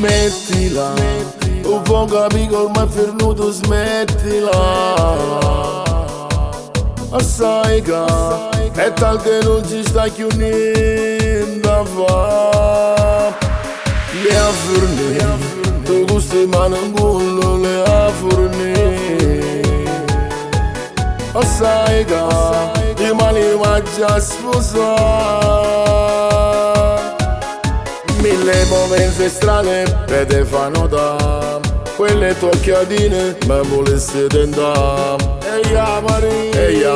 smettila, un po' capì che ormai è fernuto, smettila. Assai che è tal che non ci sta più niente da fare. Le ha fornì, tu gusti ma non bullo, le ha fornì. Assai che i mali ma già sposare. Mille momenti strane e te fanno da, quelle tue occhiatine me volesse tentare. Ehi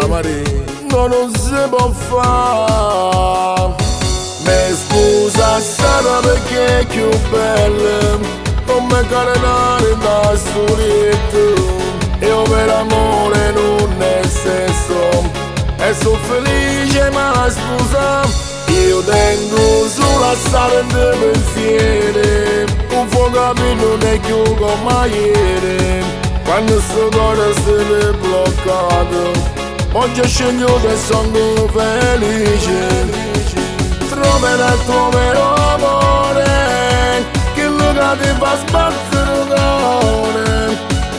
Maria, no, non si può fare. Mi scusa Sara perché è più bella, come carenare da studietto. Io per amore non è sesso, e sono felice ma scusa. Io tengo sulla strada di pensieri, un fuoco che non è più come ieri. Quando sto cuore stava bloccato, oggi scendo e sono felice. Troverai il tuo vero amore, che luogo ti fa sbattere il cuore.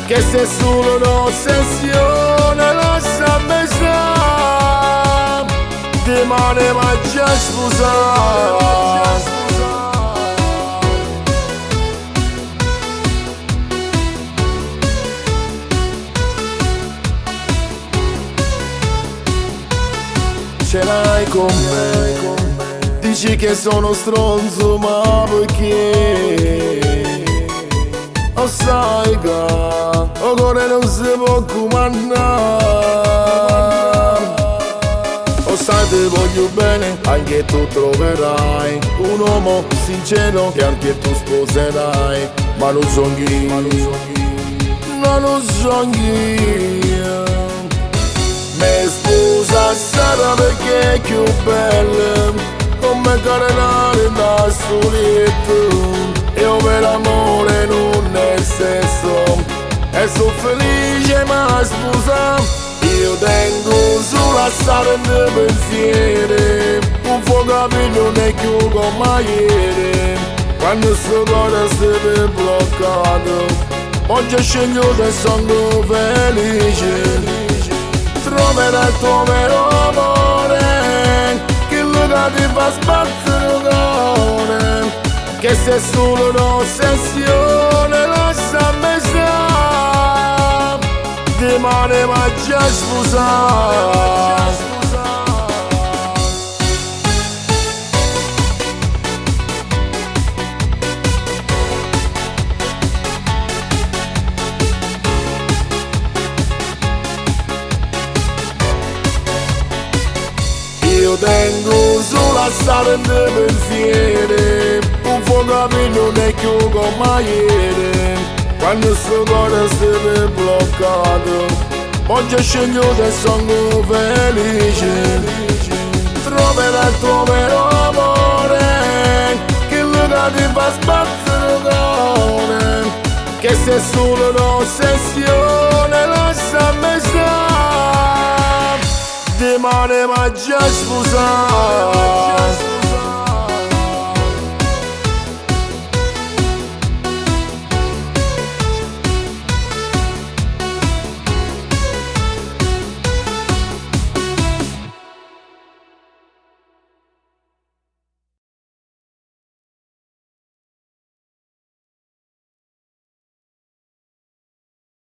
Che se solo un'ossessione lasciami stare, ti mani ma già sposare. Ce l'hai con me, dici che sono stronzo ma perché? O sai che il cuore non si può comandare. O sai ti voglio bene, anche tu troverai un uomo sincero che anche tu sposerai. Ma non sono io, non sono io. Mi scusa Sara perché è più bella, come carenare da studietto. Io per amore non è sesso, e sono felice ma scusa. Io tengo sulla strada di pensieri, un fuoco che non è più come ieri. Quando sto cuore stava bloccato, oggi scendo e sono felice. Troverai il tuo vero amore, che luogo ti fa sbattere il cuore. Che se solo un'ossessione lasciami stare, ti mani ma già sposare. Io tengo sulla strada di pensieri, un fuoco che non è più come ieri. Quando sto cuore stava bloccato, oggi scendo e sono felice. Troverai il tuo vero amore, che luogo ti fa sbattere il cuore. Che se solo un'ossessione lasciami stare, ti mani ma già sposare.